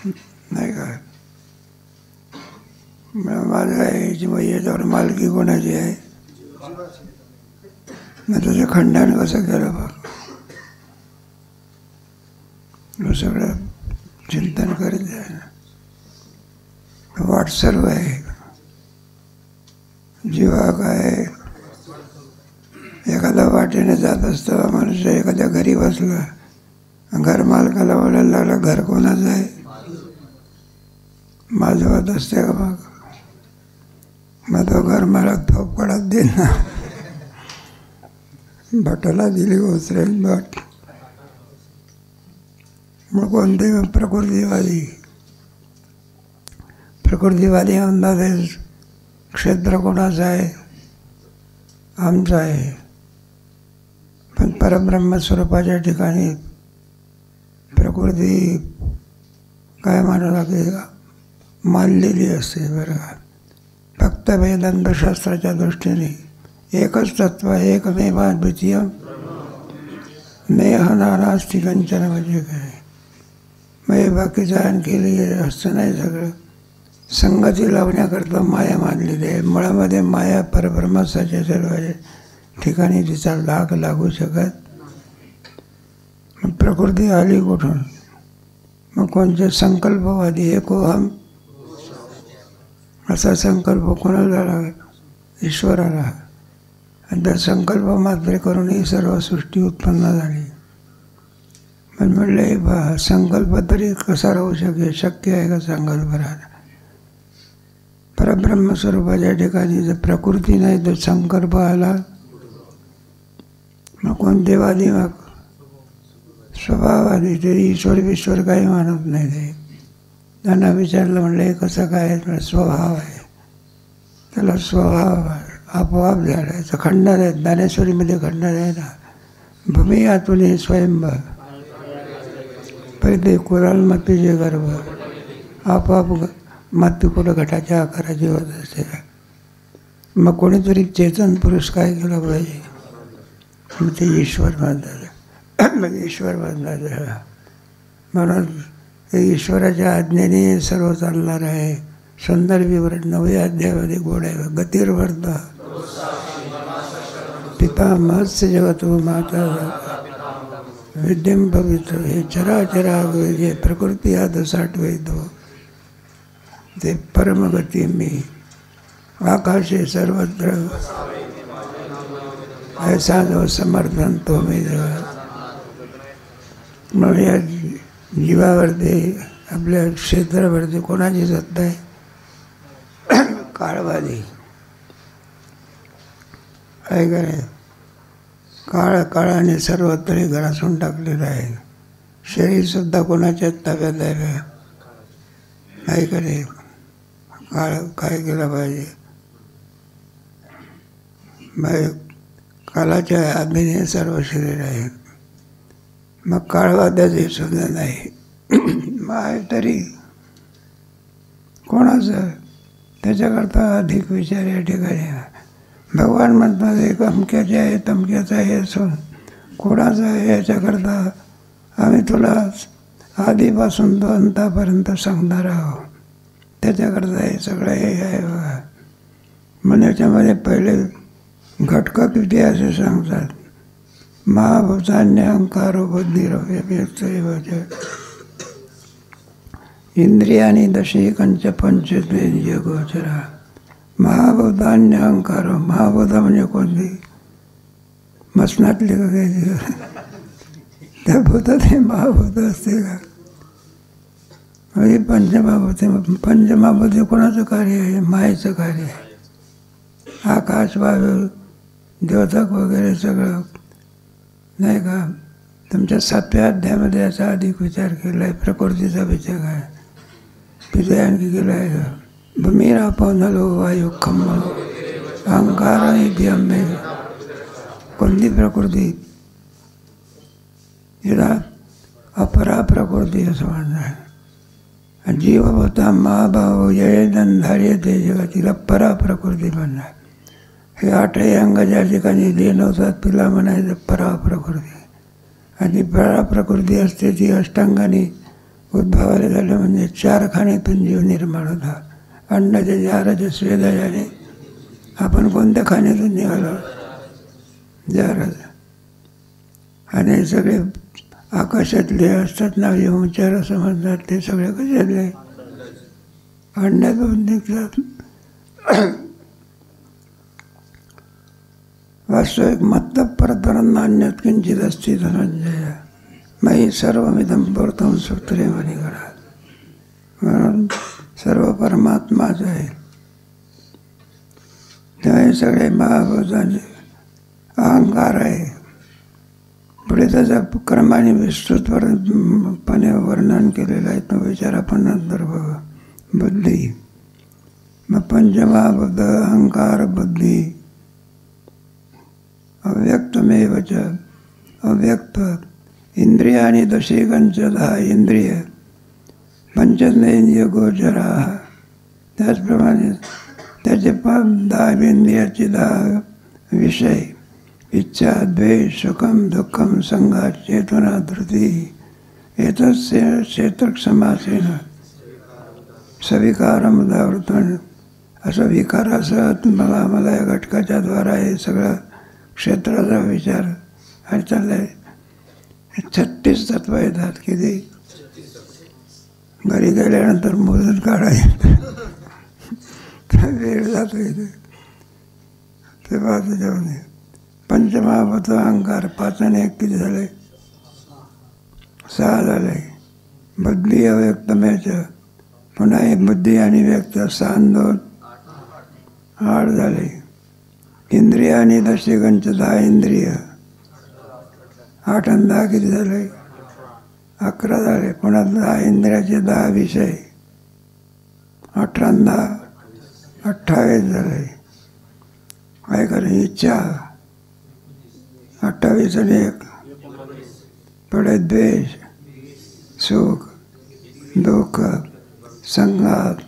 नाही का? माझं आहे मग याच्यावर मालकी कोणाची आहे? मग त्याचं खंडन कसं केलं बघ? सगळं चिंतन करीत आहे. वाट सर्व आहे. जीवा काय एखाद्या वाटेने जात असताना मनुष्य एखाद्या घरी बसला, घर मालकाला बोलायला लागला, घर कोणाचं आहे? माझं होत असते का? मग तो घर मला थोपकडात देईन ना. भटाला दिली उचरेल भट. मग कोणते प्रकृतीवादी अंदाजे क्षेत्र कोणाचं आहे? आमचं आहे. पण परब्रह्मस्वरूपाच्या ठिकाणी प्रकृती काय म्हणाला की मानलेली असते बरं का. फक्त वेदांतशास्त्राच्या दृष्टीने एकच तत्व, एकमेवाद्वितीय, नेह नानास्ति कंचन. म्हणजे काय? मग बाकीचं आणखी असतं नाही. सगळं संगती लावण्याकरता माया मानलेली आहे. मुळामध्ये माया परब्रह्माच्या सर्व ठिकाणी तिचा लाग लागू शकत. प्रकृती आली कुठून? मग कोणते संकल्पवादी एकोहम असा संकल्प कोणाला झाला? ईश्वराला. आणि त्या संकल्प मात्र करून ही सर्व सृष्टी उत्पन्न झाली. पण म्हणले बा संकल्प तरी कसा राहू शकेल? शक्य आहे का संकल्प राहणं? परब्रह्मस्वरूपाच्या ठिकाणी जर प्रकृती नाही तर संकल्प आला. मग कोणते वादी? मग स्वभाववादी. ते ईश्वर काही मानत नाही. ते त्यांना विचारलं, म्हणलं कसं काय? स्वभाव आहे. त्याला स्वभाव आपोआप झाडायचं. खंडन आहे ज्ञानेश्वरीमध्ये, खंडन आहे ना. भूमी आतुनी स्वयंभ पहिले कुराल मातीचे गर्भ. आपोआप माती कुठं घटाच्या आकाराची होत असते. मग कोणीतरी चेतन पुरुष काय केलं पाहिजे? मग ते ईश्वर बांधायचं. मग ईश्वर बांधायचं. म्हणून ईश्वराच्या आज्ञेने सर्व चालणार आहे. सुंदर विवरण 9व्या अध्यायामध्ये गोड आहे. गतिर्वर्ध पिता महत्स्य जगतो माता विद्यम पवित्र. हे चराचरा जे प्रकृती आद साठवतो ते परमगती मी. आकाशे सर्वत्र ऐसा जो समर्थन तो मी. मग या जीवावरती, आपल्या क्षेत्रावरती कोणाची सत्ता आहे? काळवादी आहे का नाही? काळाने सर्वत्र ग्रासून टाकलेलं आहे. शरीरसुद्धा कोणाच्या ताब्यात आहे? आहे का नाही? काळ काय केलं पाहिजे? मग काळाच्या आज्ञेने सर्व शरीर आहे. मग काळवाद्याचे सुद्धा नाही. मग आहे तरी कोणाचं? त्याच्याकरता अधिक विचार या ठिकाणी. भगवान म्हणतात एक अमक्याचे आहे, तमक्याचं आहे असून कोणाचं आहे याच्याकरता आम्ही तुला आधीपासून तो अंतापर्यंत सांगणार आहोत. त्याच्याकरता हे सगळं हे आहे बघा. मग याच्यामध्ये पहिले घटकं किती असे सांगतात. महाभूतान्य अहंकारो बुद्धिरो इंद्रियानी दशेकंच पंचेंद्रिय गोचरा. महाभूतान्य अहंकारो. महाभूत म्हणजे कोणती? मसनातली का काही? त्या भूतात हे महाभूत असते का? म्हणजे पंचमहाभूते. पंचमहाभूते कोणाचं कार्य आहे? मायेचं कार्य आहे. आकाश, वायू, द्योतक वगैरे सगळं नाही का? तुमच्या 7व्या अध्यायामध्ये याचा अधिक विचार केला आहे. प्रकृतीचा विचार आहे. तिथे आणखी केला आहे. भूमीरा पौनलो वायू खंब अहंकार इत्यंबे. कोणती प्रकृती? हिला अपरा प्रकृती असं म्हणणं आहे. जीवभूता महाभाव जयदंधार्य ते जगा. तिला परा प्रकृती म्हणणार. हे 8ही अंग ज्या ठिकाणी लीन होतात तिला म्हणायचं परा प्रकृती. आणि परा प्रकृती असते ती अष्टांगाने उद्भवाले झाले म्हणजे 4 खाणीतून जीव निर्माण होता. अंडाच्या जाराच्या स्वेदजाने आपण कोणत्या खाण्यातून निघालो? जाराचा. आणि सगळे आकाशातले असतात ना, जे उच्चार समजतात ते सगळे कशातले? अंड्यातून निघतात. वास्तविक मत्त परतरं नान्यत् किंचित् अस्ति धनंजय मयि सर्वमिदं पूर्तं सूत्रे मणिगणा. म्हणून सर्व परमात्माच आहे. त्यामुळे सगळे महाभूतांचे अहंकार आहे. पुढे त्याचा क्रमाने विस्तृतपणे वर्णन केलेलं आहे. तो विचार आपण नंतर बघा. बुद्धी, मग पंचमहाभूत अहंकार बुद्धी, अव्यक्तमेव च अव्यक्त इंद्रियाणी दशेकंच 10 इंद्रिय पंचज्ञेंद्रिय गोचरा. त्याचप्रमाणे त्याचे 10 इंद्रियाचे 10 विषय इच्छा द्वेष सुखम दुःखम संघात चेतना धृती एतस्य क्षेत्रक समासेन सविकारम उदावृतन. असं विकारासह मला या घटकाच्या द्वारा हे सगळं क्षेत्राचा विचार आणि चाललाय. 36 तत्व येतात. किती? घरी गेल्यानंतर मोजून काढायचं. वेळ जातो इथे. तेव्हा त्याच्यावर पंचमहाभूत अहंकार 5 आणि 1 किती झाले? 6 झाले. बुद्धी अव्यक्तमेच, पुन्हा एक बुद्धी आणि व्यक्त 6 आणि 2 8 झाले. इंद्रिय आणि दशेकंच 10 इंद्रिय 8 आणि 10 किती झाले? 11 झाले. पुन्हा 10 इंद्रियाचे 10 विषय 18 आणि 10 28 झाले. काय करेल? इच्छा 28 आणि 1. पुढे द्वेष सुख दुःख संघात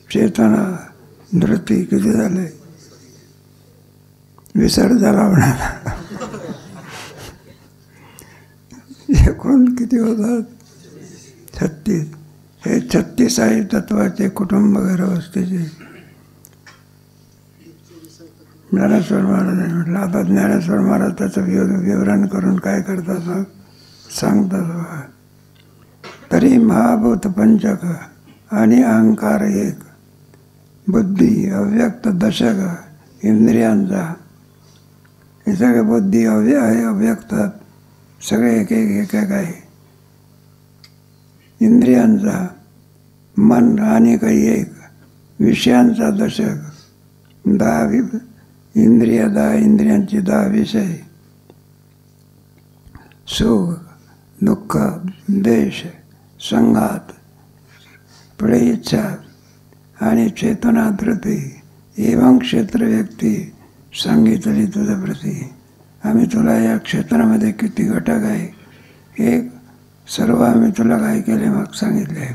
चेतना धृती किती झाले? विसर झाला म्हणाला. एकूण किती होतात? 36. हे 36 आहे तत्वाचे कुटुंब व्यवस्थेचे. ज्ञानेश्वर महाराजांनी म्हटलं. आता ज्ञानेश्वर महाराज त्याचं विवरण करून काय करतात मग सांगतात. तरी महाभूत पंचक आणि अहंकार 1, बुद्धी अव्यक्त दशक इंद्रियांचा. हे सगळे बुद्धी आहे अव्यक्त सगळे एक एक आहे. इंद्रियांचा मन आणि काही 1 विषयांचा दशक 10 इंद्रिय 10 इंद्रियांची 10 विषय सुख दुःख द्वेष संघात. पुढे इच्छा आणि चेतना धृती. एवं क्षेत्र व्यक्ती सांगितली तुझ्या प्रती. आम्ही तुला या क्षेत्रामध्ये किती घटक आहे हे सर्व आम्ही तुला काय केले मग सांगितले.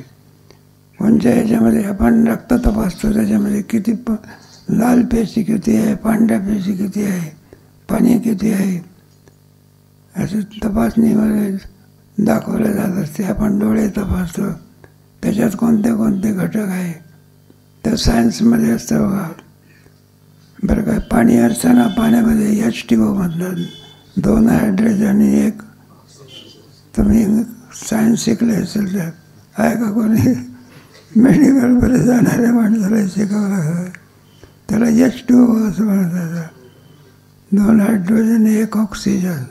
कोणत्या ह्याच्यामध्ये आपण रक्त तपासतो त्याच्यामध्ये किती लाल पेशी किती आहे, पांढऱ्या पेशी किती आहे, पाणी किती आहे, असं तपासणीमध्ये दाखवलं जात असते. आपण डोळे तपासतो त्याच्यात कोणते कोणते घटक आहे तर सायन्समध्ये असतं बघा. बरं काय पाणी असताना पाण्यामध्ये H2O म्हणतात. 2 हायड्रोजन आणि 1. तुम्ही सायन्स शिकले असेल तर आहे का कोणी? मेडिकलमध्ये जाणाऱ्या माणसाला शिकावं लागतं. त्याला H2O असं म्हणतात. 2 हायड्रोजन 1 ऑक्सिजन.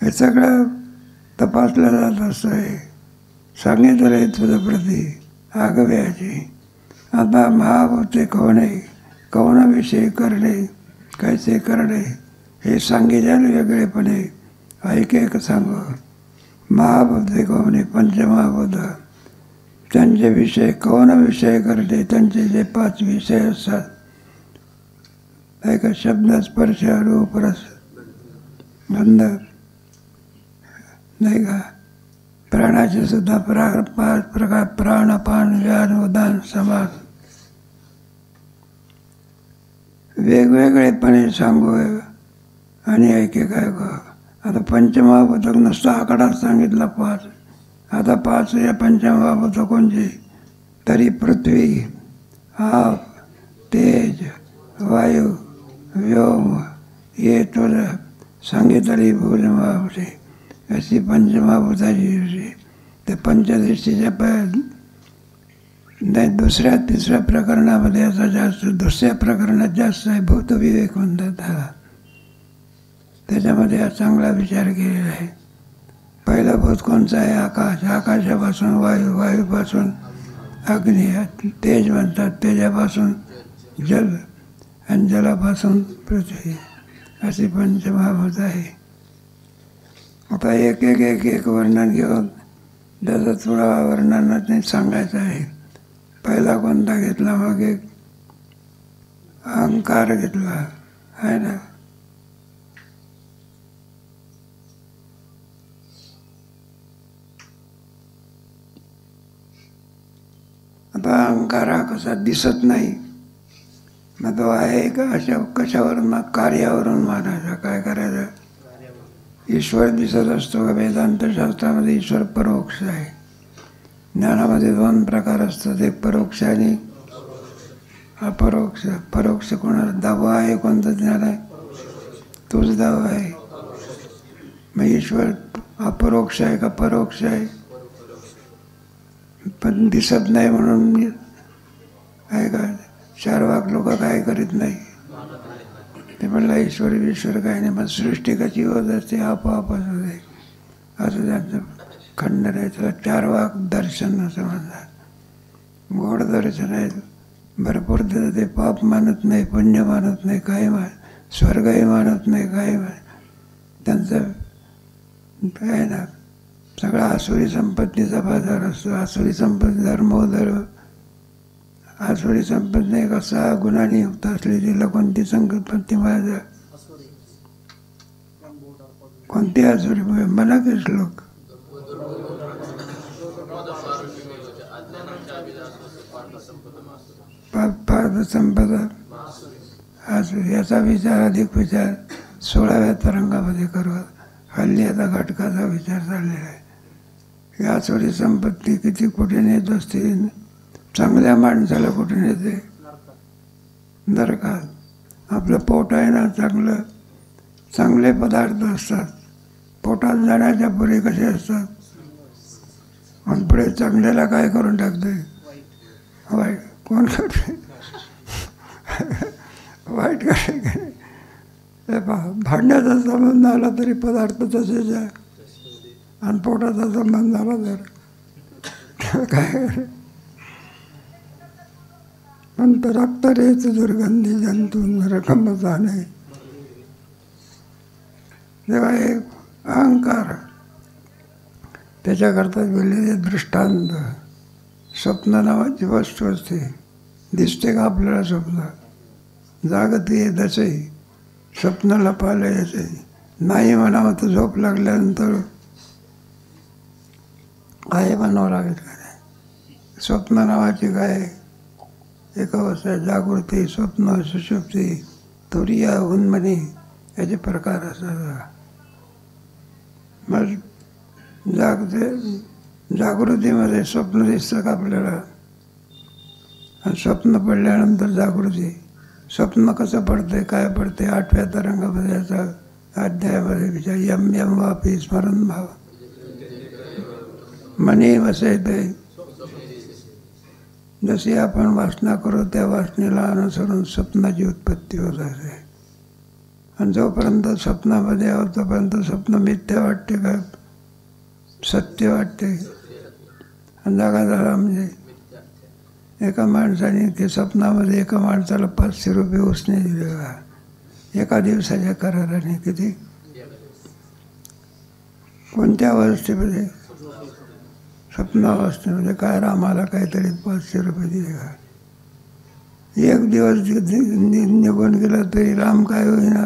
हे सगळं तपासलं जात असतं. हे सांगितलं आहे तुझं प्रती आगव्याची. आता महाभूते कोणे कोणाविषयी करणे कैसे करणे हे सांगितलं वेगळेपणे. ऐक एक सांगू. महाभूते कोणे पंचमहाभूत त्यांचे विषय कोणाविषयी करणे त्यांचे जे 5 विषय असतात. ऐका शब्द स्पर्श रूप रस गंध नाही का. प्राणाचे सुद्धा 5 प्रकार प्राणपान व्यान उदान समास वेगवेगळेपणे सांगू आणि ऐके काय का. आता पंचमहाभूतक नुसता आकडाच सांगितला 5. आता 5 या पंचमहाभूत कोणची? तरी पृथ्वी, आप, तेज, वायू, व्योम हे तुला सांगितली भूलमावते अशी पंचमहाभूताची. ते पंचदृष्टीच्या नाही, दुसऱ्या तिसऱ्या प्रकरणामध्ये याचा जास्त, दुसऱ्या प्रकरणात जास्त आहे भूतविवेक म्हणतात त्याला. त्याच्यामध्ये हा चांगला विचार केलेला आहे. पहिलं भूत कोणचं आहे? आकाश. आकाशापासून वायू, वायूपासून अग्नी, तेज म्हणतात, तेजापासून जल आणि जलापासून पृथ्वी अशी पंचमहाभूत आहे. आता एक एक एक एक वर्णन घेऊन त्याचं थोडा वर्णनाने सांगायचं आहे. पहिला कोणता घेतला? मग एक अहंकार घेतला आहे ना. आता अहंकार हा कसा दिसत नाही, मग तो आहे का अशा कशावरून? मग कार्यावरून मानायचा. काय करायचं? ईश्वर दिसत असतो का? वेदांतशास्त्रामध्ये ईश्वर परोक्ष आहे. ज्ञानामध्ये 2 प्रकार असतात, एक परोक्ष आणि अपरोक्ष. परोक्ष कोणाला? दावा आहे. कोणतं ज्ञान आहे? तोच दावा आहे. मग ईश्वर अपरोक्ष आहे का परोक्ष आहे? पण दिसत नाही म्हणून आहे का? चारवाक लोक काय करीत नाही, ते म्हणलं ईश्वर काही नाही. मग सृष्टी कशी होत असते? आपोआपच होते असं त्यांचं खंडन आहे. त्याला चारवाक दर्शन असं म्हणतात. गोड दर्शन आहे. भरपूर ते पाप मानत नाही, पुण्य मानत नाही, काही स्वर्गही मानत नाही, काही त्यांचं काय ना सगळा आसुरी संपत्तीचा बाजार असतो. आसुरी संपत्ती धर्मोधर्म, आसुरी संपत्ती नाही कसा गुणाने युक्त असली तिला कोणती संपत्ती माझ्या? कोणती आसुरी? मला के श्लोक? पार्थ संपदा आसुरी. याचा विचार अधिक विचार 16व्या तरंगामध्ये करू. हल्ली आता घटकाचा विचार चाललेला आहे. आसुरी संपत्ती किती कुठे नेत असते? चांगल्या माणसाला कुठे नेते? नरकात. आपलं पोट आहे ना चांगलं, चांगले पदार्थ असतात. पोटात जाण्याच्या पुढे कसे असतात? आणि पुढे चांगल्याला काय करून टाकते? वाईट. कोण करते? वाईट करायचं. भांड्याचा संबंध आला तरी पदार्थ तसेच आहे, आणि पोटाचा संबंध आला तर काय? पण रक्त रेच दुर्गंधी जंतू नरकम जाणे. तेव्हा एक अहंकार, त्याच्याकरता बोललेले दृष्टांत. स्वप्न नावाची वस्तू असते. दिसते का आपल्याला स्वप्न? जागती आहे तसंही स्वप्नाला पाहायचे नाही म्हणावं तर झोप लागल्यानंतर काय म्हणावं लागेल का नाही? स्वप्न नावाची काय एक अवस्था, जागृती, स्वप्न, सुषुप्ती, तुरिया, उन्मनी याचे प्रकार असतात. मग जागृतीमध्ये स्वप्न दिसतं का आपल्याला? आणि स्वप्न पडल्यानंतर जागृती. स्वप्न कसं पडते, काय पडते? 8व्या तरंगामध्ये याचा अध्यायामध्ये विचार. यम यम वापी स्मरण भाव मनी वसयते. जशी आपण वासना करू त्या वासनेला अनुसरून स्वप्नाची उत्पत्ती होत असते. आणि जोपर्यंत स्वप्नामध्ये आहोत तोपर्यंत स्वप्न मिथ्या वाटते का सत्य वाटते? आणि जागा झाला म्हणजे एका माणसाने ते स्वप्नामध्ये एका माणसाला 500 रुपये उसने दिले बघा, एका दिवसाच्या कराराने. किती? कोणत्या अवस्थेमध्ये? स्वप्नावस्थेमध्ये. काय रामाला काहीतरी 500 रुपये दिले का? एक दिवस निघून गेला तरी राम काय होईना,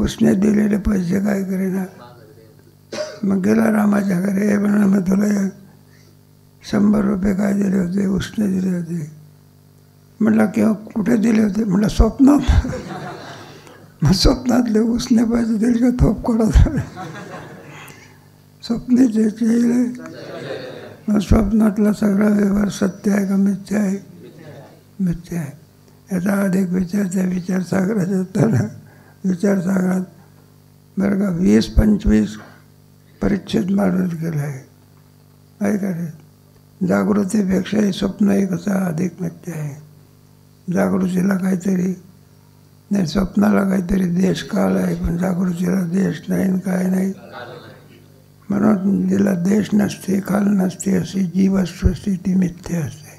उसने दिलेले पैसे काय करेना. मग गेला रामाच्या घरी. हे म्हणा मग तुला 100 रुपये काय दिले होते? उसने दिले होते. म्हटलं किंवा कुठे दिले होते? म्हटलं स्वप्नात. मग स्वप्नातले उसने पैसे दिले का थोप करत? स्वप्ने ज्याचे येईल. मग स्वप्नातला सगळा व्यवहार सत्य आहे का मिथ्या आहे? मिथ्या आहे. याचा अधिक विचार त्या विचारसागराच्या विचारसागरात बरं का 20-25 परिच्छेद मारून केला आहे. काय करायचं? जागृतीपेक्षाही स्वप्न हे कसं अधिक मिथ्या आहे. जागृतीला काहीतरी नाही, स्वप्नाला काहीतरी देश काल आहे, पण जागृतीला देश नाही काय नाही. म्हणून जिला देश नसते काल नसते अशी जी वस्तुस्थिती मिथ्या असते.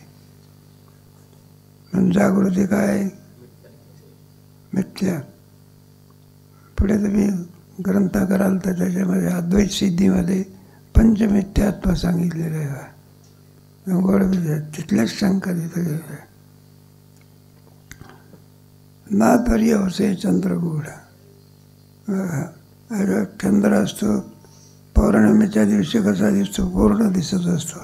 म्हणून जागृती काय? मिथ्या. पुढे तुम्ही ग्रंथ कराल तर त्याच्यामध्ये अद्वैत सिद्धीमध्ये पंचमिथ्यात्व सांगितलेलं आहे. गोड विचार तिथल्याच शंका तिथं गेल्या. ना तरी अवसे चंद्रगूढ. चंद्र असतो पौर्णिमेच्या दिवशी कसा दिसतो? पूर्ण दिसत असतो.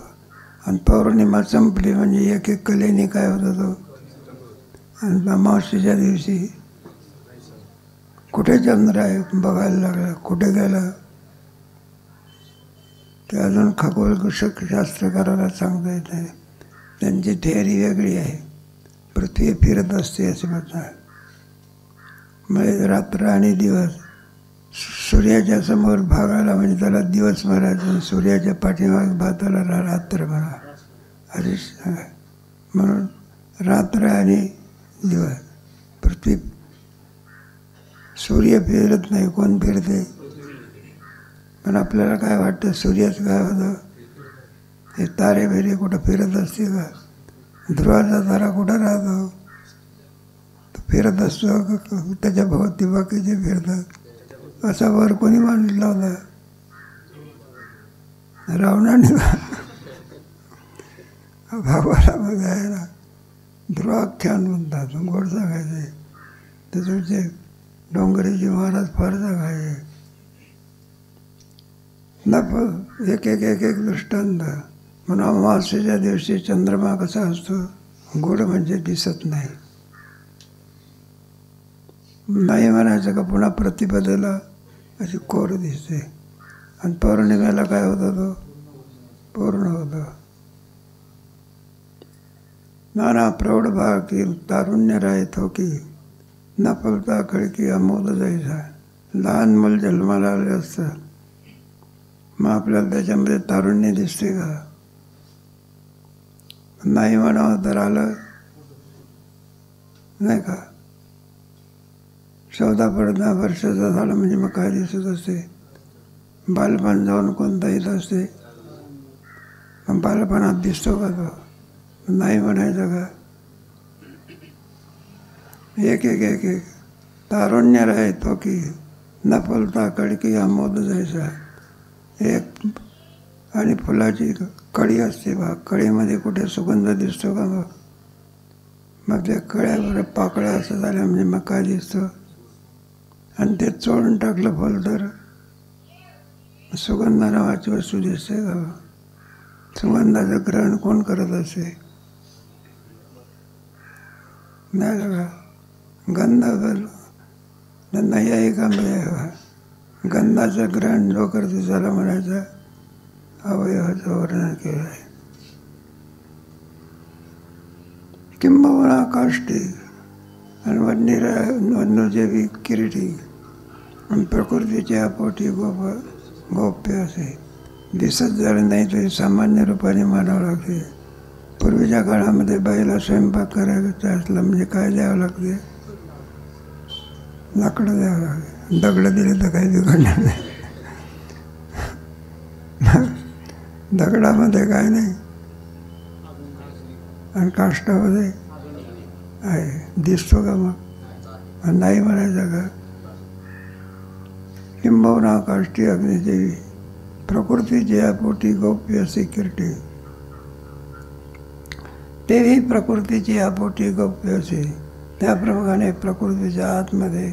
आणि पौर्णिमा संपली म्हणजे एक एक कलेने काय होत होतो. आणि अमावस्येच्या दिवशी कुठे चंद्र आहे बघायला लागला, कुठे गेला ते अजून खगोलशास्त्रकाराला सांगता येत नाही. त्यांची थेअरी वेगळी आहे. पृथ्वी फिरत असते असे म्हणतात. मग रात्र आणि दिवस सूर्याच्या समोर भागाला म्हणजे त्याला दिवस म्हणायचं, सूर्याच्या पाठीमागे भाताला रात्र म्हणा असे सांगा. म्हणून रात्र आणि दिवस. पृथ्वी सूर्य फिरत नाही, कोण फिरते? पण आपल्याला काय वाटतं सूर्याचं काय होतं? हे तारे बिरे कुठं फिरत असते का? ध्रुवाचा तारा कुठं राहतो? तो फिरत असतो त्याच्या भोवती बाकीचे फिरतात. असा वर कोणी मांडला होता? रावणाने. भागवतामध्ये आहे ना ध्रुवाख्यान म्हणतात, गोड सांगायचे. त्याचे डोंगरेजी महाराज फार सांगायचे. एक एक एक एक दृष्टांत. म्हणून अमावास्येच्या दिवशी चंद्रमा कसा असतो? गोड म्हणजे दिसत नाही. नाही म्हणायचं का पुन्हा प्रतिपदेला अशी कोर दिसते. आणि पौर्णिमेला काय होतं? तो पूर्ण होतं. नाना प्रौढ भाग की तारुण्य राहतो की न फलता खडकी अमोद जायचा. लहान मूल जन्माला आले असतं, मग आपल्याला त्याच्यामध्ये तारुण्य दिसते का? नाही म्हणावं तर आलं नाही का? 14-15 वर्षाचा झालं म्हणजे मग काय दिसत असते? बालपण जाऊन कोणता येत असते. पण बालपणात दिसतो का तो? नाही म्हणायचं का? एक एक एक एक तारुण्य राहतो की न फुलता कळकी अमोद जायचा. एक आणि फुलाची कळी असते बा, कळीमध्ये कुठे सुगंध दिसतो का? मग त्या कळ्यावर पाकळ्या असं झाल्या म्हणजे मग काय दिसतं? आणि ते चोळून टाकलं फुल तर सुगंध नावाची वस्तू दिसते का? सुगंधाचं ग्रहण कोण करत असे? नाही का? गंध नाही आहे का? गंधाचं ग्रहण जो करते त्याला म्हणायचं अवयवाचं वर्णन केलं आहे. किंबहुना काष्टी आणि वन्यजीवी किरीटी आणि प्रकृतीच्या पोटी गोप्य असे दिसत झालं नाही तरी सामान्य रूपाने मानावं लागते. पूर्वीच्या काळामध्ये बाईला स्वयंपाक करायचा असला म्हणजे काय द्यावं लागते? लाकडं द्यावं लागते. दगडं दिले तर काही बिघडणार नाही. दगडामध्ये काय नाही आणि काष्टामध्ये आहे. दिसतो का मग? नाही म्हणायचं का? किंबहुना काष्टी अग्निदेवी प्रकृतीची पोटी गौप्य सिक्युरिटी. तेही प्रकृतीची पोटी गौप्य असे. त्याप्रमाणे प्रकृतीच्या आतमध्ये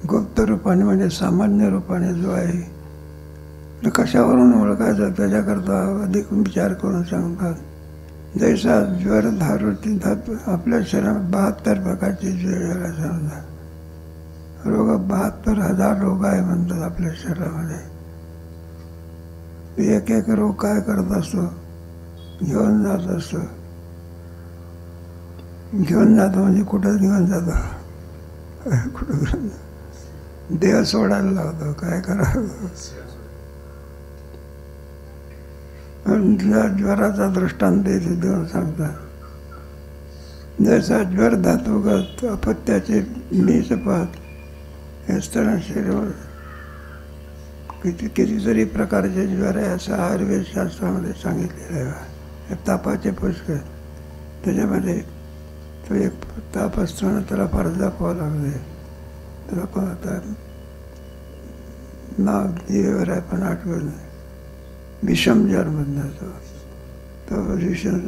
गुप्त रूपाने म्हणजे सामान्य रूपाने जो आहे तो कशावरून ओळखायचा त्याच्याकरता अधिक विचार करून सांगतात. जैसा ज्वर धारुती धातू आपल्या शरीरात 72 प्रकारचे ज्वर सांगतात. रोग 72,000 रोग आहे म्हणतात आपल्या शरीरामध्ये. एक एक रोग काय करत असतो, घेऊन जात असतो. घेऊन जातो म्हणजे कुठं घेऊन जातो, कुठं घेऊन देह सोडायला लावतो. काय करावं. ज्वराचा दृष्टांत इथे देऊन सांगतात. जसा ज्वर धातुगत अपत्याचे नीचपात हे स्थळ शरीरावर कितीतरी प्रकारचे ज्वर आहे असं आयुर्वेद शास्त्रामध्ये सांगितलेलं आहे. हे तापाचे पुष्कळ. त्याच्यामध्ये तो एक ताप असतो ना, त्याला फार जपावं लागते. त्याला कोणता नाव दिवेवर आहे पण आठवत नाही. विषम ज्वर म्हणतात. तो विषम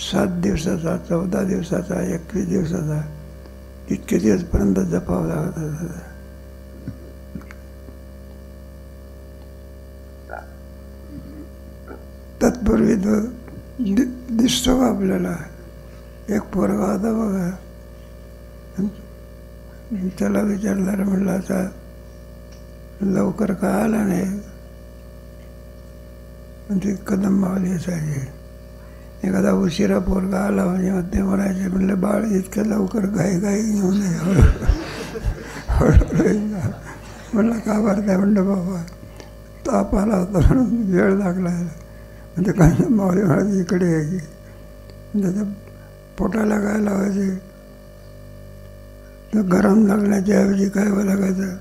7 दिवसाचा, 14 दिवसाचा, 21 दिवसाचा, इतके दिवसपर्यंत जपावं लागत. तत्पूर्वी तो दिसतो का आपल्याला. एक पोरगा होता बघा, त्याला विचारलं म्हटलं आता लवकर का आला नाही. म्हणजे कदम मावली असायचे. एखादा उशिरा पोरगा आला म्हणजे मग ते म्हणायचे, म्हणलं बाळ इतक्या लवकर घाई घेऊ नये, हळूहळू. म्हणलं का भरताय. म्हणलं बाबा ताप आला होता म्हणून वेळ लागला. म्हणजे काय मावली म्हणायची इकडे आहे की. त्याच्या पोटाला काय लावायचे, तर गरम लागण्याच्या ऐवजी काय लागायचं.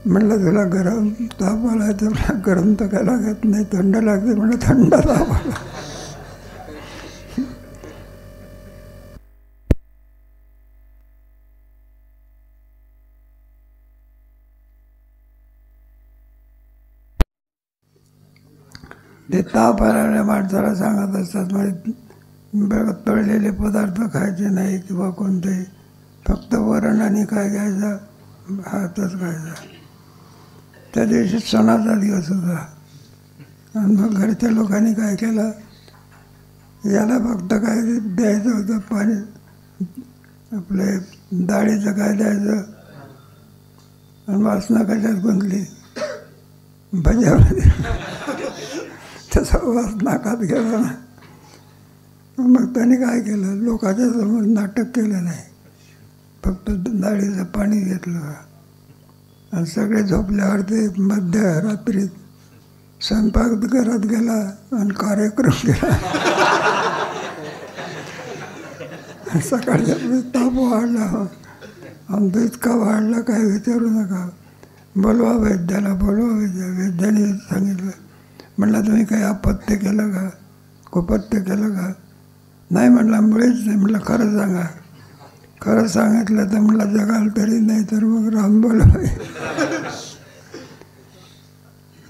म्हणलं तुला गरम ताप आला तर गरम तर काय लागत नाही, थंड लागते. म्हणलं थंड ताप आला. ते ताप आलेल्या माणसाला सांगत असतात म्हणजे तळलेले पदार्थ खायचे नाही किंवा कोणते, फक्त वरण आणि काय घ्यायचं, भातच खायचा. त्या दिवशी सणाचा दिवस होता. आणि मग घरच्या लोकांनी काय केलं, याला फक्त काय द्यायचं होतं, पाणी आपले डाळीचं काय द्यायचं. आणि वासना कशात गुंतली, भज्यामध्ये. त्याचा वास नाकात गेला ना. मग त्याने काय केलं, लोकांच्या समोर नाटक केलं नाही, फक्त डाळीचं पाणी घेतलं. आणि सगळे झोपल्यावर ते मध्यरात्रीत स्वयंपाकघरात गेला आणि कार्यक्रम केला. सकाळच्या ताप वाढला आणि तो इतका वाढला काय विचारू नका. बोलवा वैद्याला, बोलवा वैद्याने सांगितलं. म्हणलं तुम्ही काही अपत्य केलं का, कुपत्य केलं का. नाही म्हणला, मुळेच नाही. म्हटलं खरं सांगा. खरं सांगितलं तर म्हणलं जगाल तरी, नाही तर मग राम बोलवाय.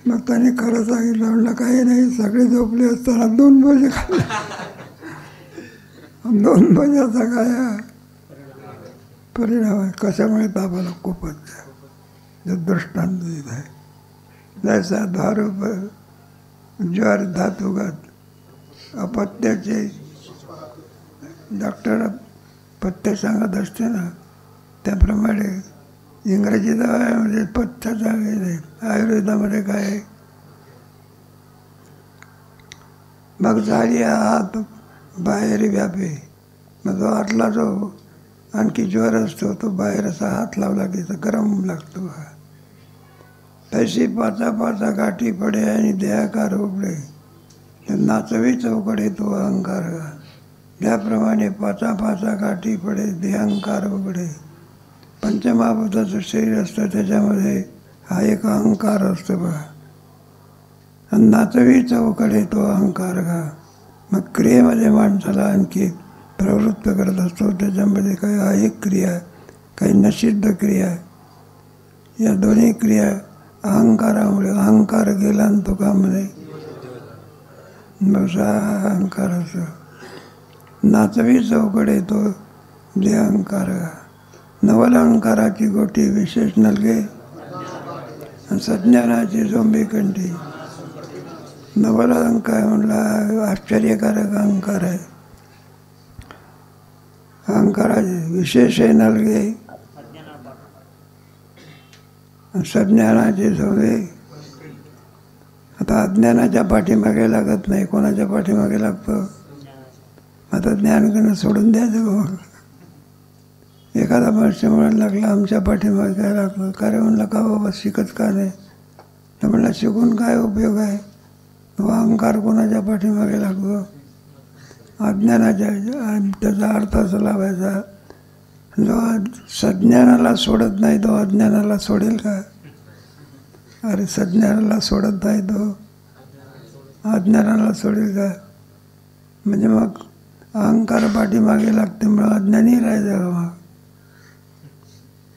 मग त्याने खरं सांगितलं. म्हणलं काही नाही, सगळे झोपले असताना 2 भजे खाल्ले. 2 भज्याचा काय परिणाम आहे. कशामुळे तापाला कुपत्य. जो दृष्टांत देत आहे. जैसा दारू ज्वर धातुगत अपत्याचे डॉक्टर पथ्य सांगत असते ना, त्याप्रमाणे इंग्रजी दवामध्ये पथ्याचा वेळ आहे. आयुर्वेदामध्ये काय आहे, मग झाली हात बाहेर व्यापे. मग तो आतला जो आणखी ज्वर असतो तो बाहेर असा हात लावला की गरम लागतो. तशी 5 गाठी पडे आणि देहाकार उघडे, नाचवी चौकडे तो अहंकार. त्याप्रमाणे 5 गाठी पडे देहंकार उघडे. पंचमहाभूताचं शरीर असतं, त्याच्यामध्ये हा एक अहंकार असतो बघा. आणि नाचवी चौकडे तो अहंकार घा. मग क्रियेमध्ये माणसाला आणखी प्रवृत्त करत असतो. त्याच्यामध्ये काही ऐहिक क्रिया, काही निषिद्ध क्रिया. या दोन्ही क्रिया अहंकारामुळे, अहंकार गेला आणि तो का म्हणे बसा अहंकार असो. नाचवी चौकडे तो जे अहंकार. नवल अहंकाराची गोटी विशेष नलगे, सज्ञानाची झोंबी कंठी. नवल अहंकार म्हणला आश्चर्यकारक अहंकार आहे. अहंकाराचे विशेष आहे नलगे, सज्ञानाचे झोंबे. अज्ञानाच्या पाठीमागे लागत नाही. कोणाच्या पाठीमागे लागतो? आता ज्ञान करणं सोडून द्यायचं गो. एखादा मनुष्य म्हणायला लागला आमच्या पाठीमागे काय लागतं? का रे म्हणलं, का बाबा शिकत का नाही? तर म्हणलं शिकून काय उपयोग आहे? तो अहंकार कोणाच्या पाठीमागे लागतो? अज्ञानाच्या. त्याचा अर्थ असा लावायचा, जो सज्ञानाला सोडत नाही तो अज्ञानाला सोडेल का? अरे सज्ञानाला सोडत नाही तो अज्ञानाला सोडेल का? म्हणजे मग अहंकार पाठीमागे लागते, मग अज्ञानी राहायचं का? मग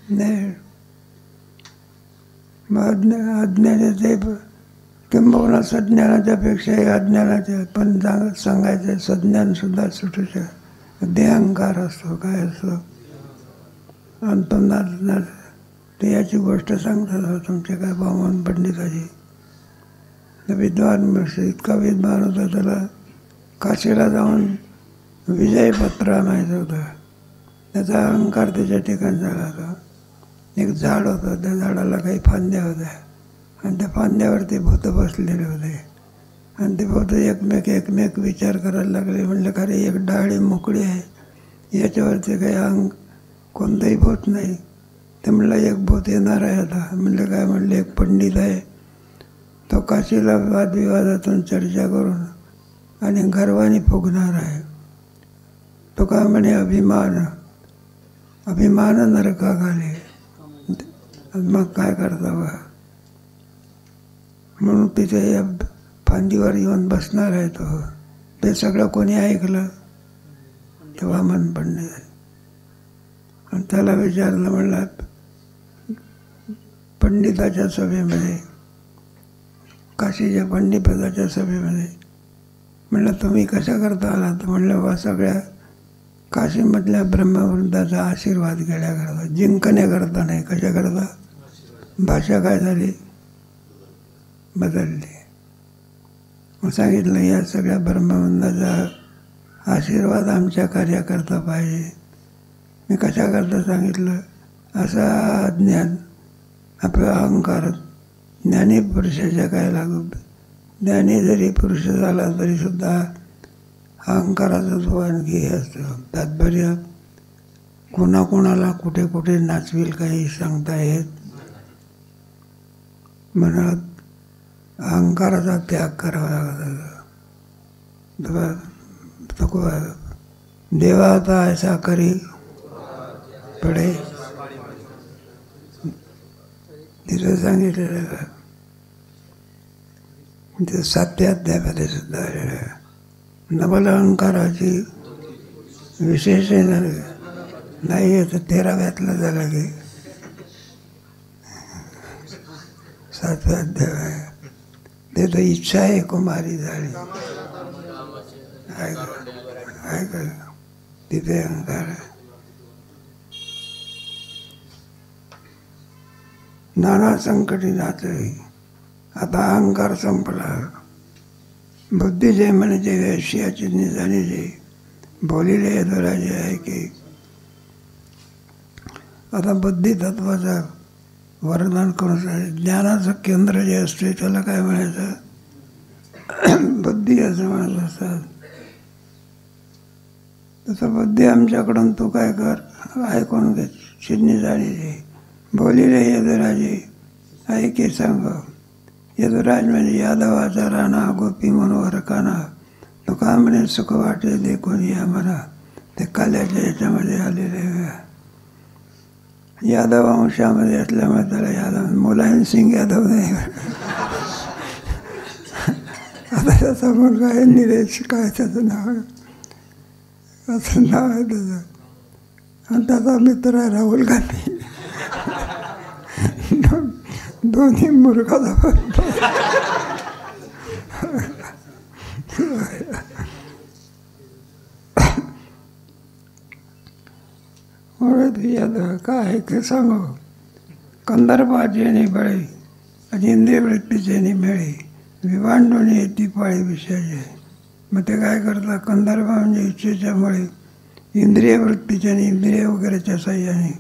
नाही. मग अज्ञानाचे किंबहुना सज्ञानाच्या पेक्षाही अज्ञानाचे पण सांगायचे. सज्ञानसुद्धा सुटू शकत. देहंकार असतो, काय असतो, आणि तो नाच ते याची गोष्ट सांगतात तुमचे काय ब्राह्मण पंडिताची. विद्वान इतका विद्वान होता, त्याला काशीला जाऊन विजयपत्र आणायचं होतं. त्याचा अहंकार त्याच्या ठिकाणी झाला होता. एक झाड होतं, त्या झाडाला काही फांद्या होत्या आणि त्या फांद्यावरती भूत बसलेले होते. आणि ते भूत एकमेक विचार करायला लागले. म्हणलं का रे, एक डाळी मोकळी आहे, याच्यावरती काही कोणतंही भूत नाही. ते म्हणलं एक भूत येणार आहे आता. म्हणलं काय? म्हणलं एक पंडित आहे, तो काशीला वादविवादातून चर्चा करून आणि गर्वाने फुगणार आहे. तो काय म्हणे, अभिमान नरका घाले. मग काय करता बा? म्हणून तिथे फांदीवर येऊन बसणार आहे तो. ते सगळं कोणी ऐकलं? ते वामन पंडित. आणि त्याला विचारलं, म्हणलं पंडिताच्या सभेमध्ये, काशीच्या पंडिताच्या सभेमध्ये, म्हणलं तुम्ही कशा करता आलात? म्हणलं बा सगळ्या काशीमधल्या ब्रह्मवृंदाचा आशीर्वाद घेण्याकरता, जिंकण्याकरता नाही. कशा करता? भाषा काय झाली? बदलली. मग सांगितलं या सगळ्या ब्रह्मवृंदाचा आशीर्वाद आमच्या कार्याकरता पाहिजे. मी कशाकरता सांगितलं? असा अज्ञान, आपला अहंकार ज्ञानी पुरुषाच्या काय लागू. ज्ञानी जरी पुरुष झाला तरीसुद्धा अहंकाराचा तो आणखी हे असतो. तात्पर्य कोणाकोणाला कुठे कुठे नाचवेल काही सांगता येत. म्हणत अहंकाराचा त्याग करावा लागतो. देवा आता ऐसा करी पडे, तिथं सांगितलेलं का? ते 7व्या अध्यायामध्ये सुद्धा नबल अहंकाराची विशेष नाही. तर 13व्यातला झाला की 7व्या अध्याय. ते तर इच्छा आहे कुमारी झाली आहे का? तिथे अहंकार आहे. नाना संकटी नाचवी. आता अहंकार संपला. बुद्धी जे म्हणजे वेश्याची निजानी जे बोलिले यदुराजे आहे की आता बुद्धी तत्वाचं वर्णन करून ज्ञानाचं केंद्र जे असते त्याला काय म्हणायचं? बुद्धी असं म्हणत असतात. तसं बुद्धी आमच्याकडून तू काय कर, ऐकून घे. शिन्नी जाणीचे बोलिले यदुराजे ऐके सांग. यदुराज म्हणजे यादवाचा राणा, गोपी मनोहर काना. तो का म्हणे सुख वाटे देखून या म्हणा. ते काल्याच्या याच्यामध्ये आलेले यादव वंशामध्ये असल्यामुळे त्याला यादव, मुलायम सिंग यादव नाही. आता त्याचा मुलगा आहे निलेश, काय त्याचं नाव आहे, असं नाव आहे त्याचं. आणि त्याचा मित्र आहे राहुल गांधी. दोन्ही मूर्खाचा यादव काय ते सांगू. कंदर्पाचे बळे आणि इंद्रिय वृत्तीचे मिळे विभांडोनी येते पाळी विषयाचे. मग ते काय करतात? कंदर्प म्हणजे इच्छेच्यामुळे इंद्रिय वृत्तीच्या आणि इंद्रिय वगैरेच्या साह्याने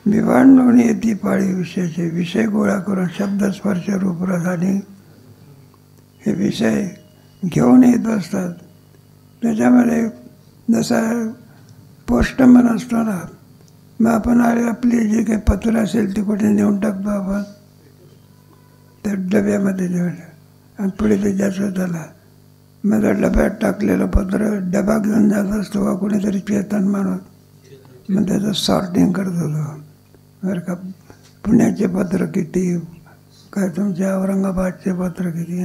विभांडोनी येते पाळी विषयाचे. विषय गोळा करून शब्द स्पर्श रूपरस आणि हे विषय घेऊन येत असतात. त्याच्यामध्ये जसा पोस्टमन असतो ना, मग आपण आपली जे काही पत्र असेल ते कुठे नेऊन टाकतो आपण त्या डब्यामध्ये नेऊन, आणि पुढे ते जातो त्याला. मग त्या डब्यात टाकलेलं पत्र डबा घेऊन जात असतो का कुणीतरी चेतन माणूस, मग त्याचं सॉर्टिंग करत होतो. बरं का, पुण्याचे पत्र किती, काय तुमच्या औरंगाबादचे पत्र किती,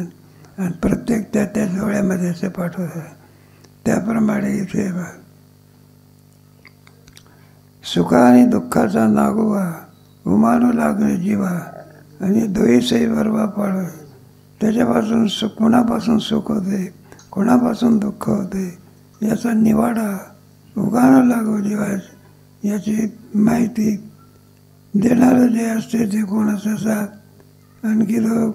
आणि प्रत्येक त्या डोळ्यामध्ये असे पाठवतात. त्याप्रमाणे इथे सुखा आणि दुःखाचा नागोबा उमानू लागणे जीवा आणि दोईसही बरवा पाळवे. त्याच्यापासून कोणापासून सुख होते, कोणापासून दुःख होते, याचा निवाडा उगाणं लागो जीवा, याची माहिती देणारं जे असते ते कोण असायचा. आणखी तो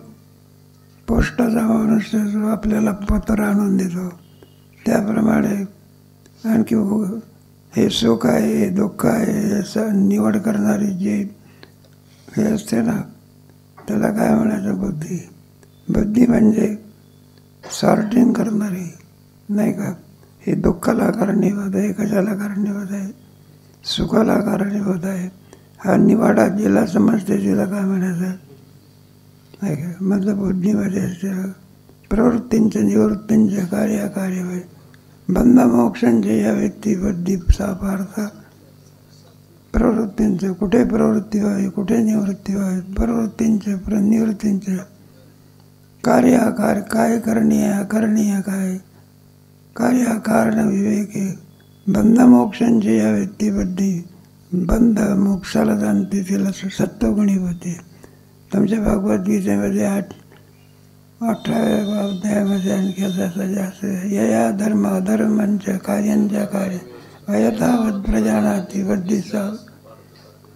पोस्टाचा माणूस जो आपल्याला पत्र आणून देतो, त्याप्रमाणे आणखी हे सुख आहे, हे दुःख आहे, याचं निवड करणारी जे हे असते ना, त्याला काय म्हणायचं? बुद्धी. बुद्धी म्हणजे सॉर्टिंग करणारी, नाही का? हे दुःखाला कारणीभूत आहे, कशाला कारणीभूत आहे, सुखाला कारणीभूत आहे. हा निवाडा जिला समजते तिला काय म्हणायचं? नाही का? मतलब बुद्धीमध्ये असते प्रवृत्तींचे निवृत्तींचे कार्य होय, बंध मोक्षांचे या व्यक्ती बुद्धी सापार्थ. प्रवृत्तींचे कुठे प्रवृत्ती व्हावी, कुठे निवृत्ती व्हावी, प्रवृत्तींचे निवृत्तींचे कार्य काय करणीय अकरणीय काय, कार्य कारण विवेके. बंध मोक्षांची या व्यक्ती बुद्धी, बंध मोक्षाला जाणते तिला सत्वगुणी बुद्धी. तुमच्या भगवद्गीतेमध्ये 18व्या अध्यायामध्ये आणखी जास्त या धर्म अधर्मांच्या कार्यांच्या कार्य अयथावत प्रजानाती बुद्धीचा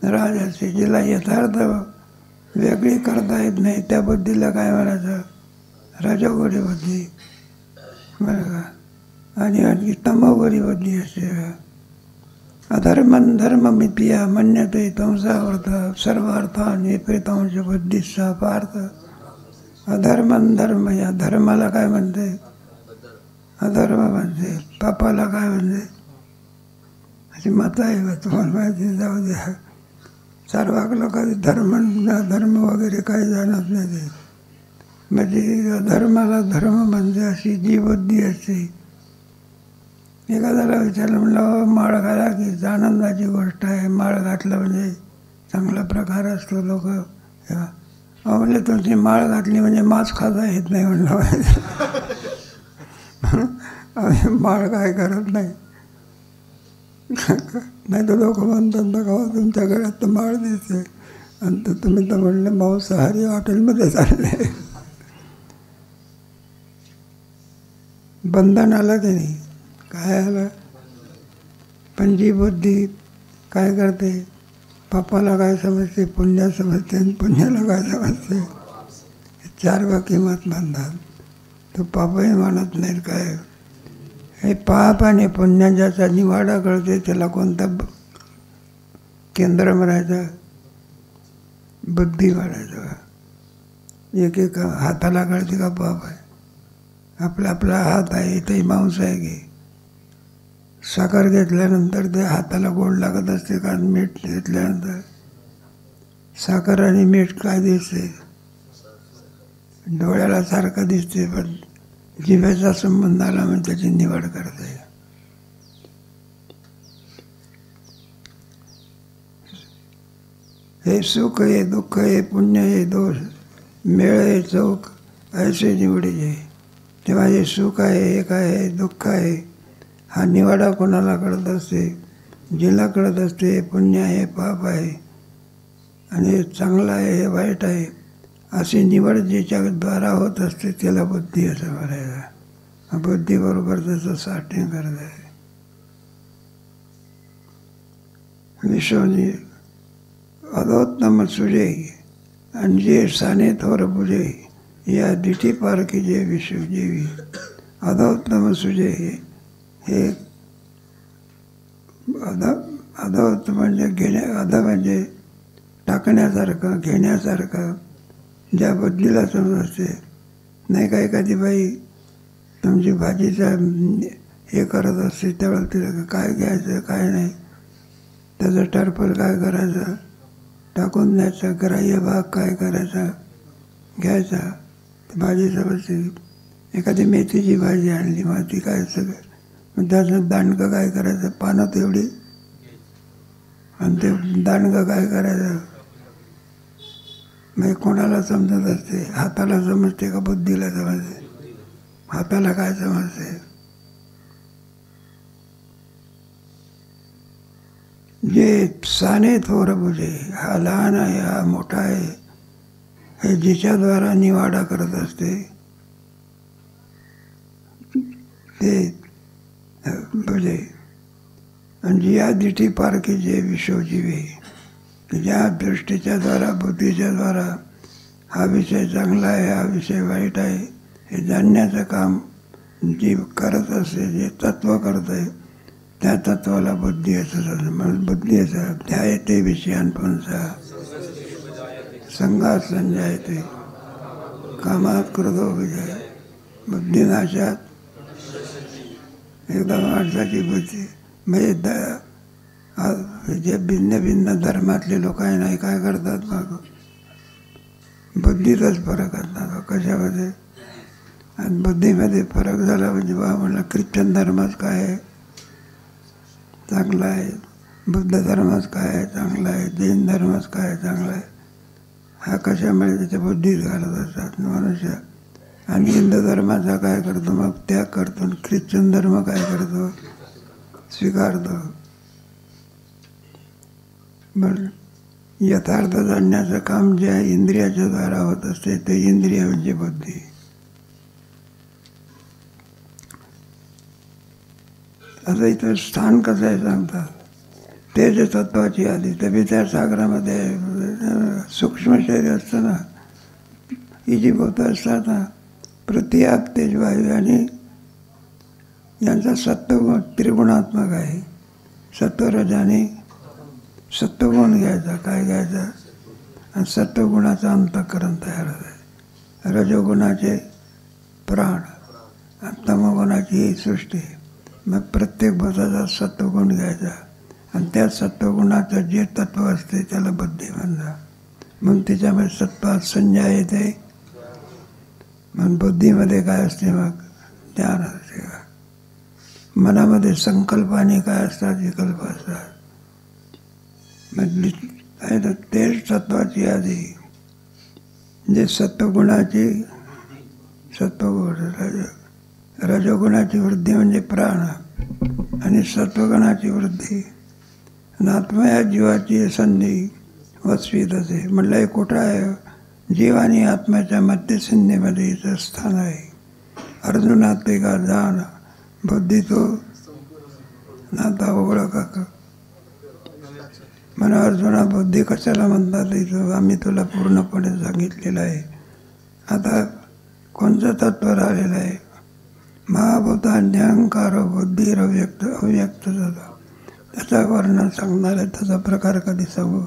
राजाची. जिला यथार्थ वेगळी करता येत नाही त्या बुद्धीला काय म्हणायचं? रजोगुणी बुद्धी, बरं का? आणि आणखी तमोगुणी बुद्धी असते. अधर्मन धर्ममितिया मन्यते तमसावर्थ सर्वार्थान विपरीतांश बुद्धीचा पार्थ. अधर्मन धर्म, या धर्माला काय म्हणते? अधर्म म्हणते. पापाला काय म्हणते? अशी मतं आहे का तुम्हाला माहिती? जाऊ द्या. सर्वाक लोकांनी धर्म वगैरे काही जाणत नाही ते. म्हणजे धर्माला धर्म म्हणजे अशी जी बुद्धी असते. एखाद्याला विचारलं म्हणलं माळ घाला की आनंदाची गोष्ट आहे, माळ घातलं म्हणजे चांगला प्रकार असतो. लोक म्हणले तुमची माळ घातली म्हणजे मांस खाता येत नाही म्हणलं. आम्ही माळ काय करत नाही. नाही तर लोक म्हणतात ना का तुमच्या घरात तर माळ दिसते, आणि तुम्ही तर म्हणले मांसाहारी हॉटेलमध्ये चालले. बंधन आलं की नाही? काय आलं? पण जी बुद्धी काय करते? पापाला काय समजते, पुण्य समजते, आणि पुण्याला काय समजते? चार किंमत मानतात. तो पापही मानत नाहीत. काय हे पाप आणि पुण्य ज्याचा निवाडा कळते त्याला कोणतं केंद्र म्हणायचं? बुद्धी म्हणायचं. एक हाताला कळते का पाप आहे? आपला हात आहे, इथेही मांस आहे की. साखर घेतल्यानंतर ते हाताला गोड लागत असते, कारण मीठ घेतल्यानंतर साखर आणि मीठ काय दिसते? डोळ्याला सारखं दिसते, पण जिभेचा संबंध आला म्हणजे त्याची निवड करते. हे सुख, हे दुःख, हे पुण्य, हे दोष, मेळ, हे चौक, ऐसे निवडीचे. तेव्हा हे सुख आहे, हे काय आहे, दुःख आहे, हा निवाडा कोणाला कळत असते? जिला कळत असते. हे पुण्य आहे, पाप आहे, आणि हे चांगलं आहे, हे वाईट आहे, अशी निवड ज्याच्या द्वारा होत असते त्याला बुद्धी असं म्हणायचं. बुद्धीबरोबर त्याचं साठे करत आहे. विश्वनी अधोत्तम सुजे आणि जे साने थोर बुजे या दिठी पारखी जे विश्व जेवी. अधोत्तम सुजे हे अधोत्तम म्हणजे अध म्हणजे टाकण्यासारखं, घेण्यासारखं ज्या बुद्धीला समजते, नाही का एखादी बाई तुमची भाजीचा हे करत असते त्यावेळेला तिला काय घ्यायचं काय नाही त्याचं टर्पल काय करायचं टाकून द्यायचा ग्राह्य भाग काय करायचा घ्यायचा भाजीसोबत एखादी मेथीची भाजी आणली मग ती काय सगळं मग त्याचं दांडकं काय करायचं पानं तेवढी आणि ते दांडकं काय करायचं मग कोणाला समजत असते हाताला समजते का बुद्धीला समजते हाताला काय समजते जे साने थोर बुजे हा लहान आहे हा मोठा आहे हे जिच्याद्वारा निवाडा करत असते ते बुजे आणि जिया दिठी पारखी जे विश्वजीवे ज्या दृष्टीच्या द्वारा बुद्धीच्या द्वारा हा विषय चांगला आहे हा विषय वाईट आहे हे जाणण्याचं काम जी करत असते जे तत्व करत आहे त्या तत्वाला बुद्धी असं म्हणून बुद्धी असं ध्यायते विषयांपुंसा संघात संजायते कामात क्रोधो विजय बुद्धिनाशात एकदम माणसाची बुद्धी म्हणजे जे भिन्न भिन्न धर्मातले लोक आहे नाही काय करतात मग बुद्धीतच फरक असतात कशामध्ये आणि बुद्धीमध्ये फरक झाला म्हणजे बा म्हणलं ख्रिश्चन धर्मच काय आहे चांगला आहे बुद्ध धर्मच काय आहे चांगला आहे जैन धर्मच काय आहे चांगला आहे हा कशामुळे त्याच्या बुद्धीत घालत असतात मनुष्य आणि हिंदू धर्माचा काय करतो मग त्याग करतो ख्रिश्चन धर्म काय करतो स्वीकारतो बरं यथार्थ जाणण्याचं काम जे आहे इंद्रियाच्या द्वारा होत असते ते इंद्रिय म्हणजे बुद्धी आता इथं स्थान कसं आहे सांगतात ते जे तत्वाची आधी तरी त्या सागरामध्ये सूक्ष्म शरीर असतं ना ही जी भूतं असतात ना पृथ्वी आग तेज वायू आणि यांचा सत्वगुण त्रिगुणात्मक आहे सत्वरजाने सत्वगुण घ्यायचा काय घ्यायचा आणि सत्वगुणाचा अंतःकरण तयार होतं रजोगुणाचे प्राण आणि तमोगुणाची ही सृष्टी मग प्रत्येक भूताचा सत्वगुण घ्यायचा आणि त्या सत्वगुणाचं जे तत्व असते त्याला बुद्धी म्हणतात मग त्याच्यामध्ये सत्वात संज्ञा येते मग बुद्धीमध्ये काय असते मग ज्ञान असते मनामध्ये संकल्पाने काय असतात विकल्प असतात मग तेच तत्वाची आधी जे सत्वगुणाची सत्वगुण रजोगुणाची वृद्धी म्हणजे प्राण आणि सत्वगुणाची वृद्धी आणि आत्मा या जीवाची संधी वसवीत असे म्हटलं हे कुठं आहे जीव आणि आत्म्याच्या मध्यसंधीमध्ये इथं स्थान आहे अर्जुनात ते का जाण बुद्धी तो नाता ओळख म्हणून अर्जुना बुद्धी कशाला म्हणतात इथं आम्ही तुला पूर्णपणे सांगितलेलं आहे आता कोणतं तत्व राहिलेलं आहे महाभूतान्यहंकार बुद्धी अव्यक्त झाला त्याचा वर्णन सांगणार आहे त्याचा प्रकार कधी सांगू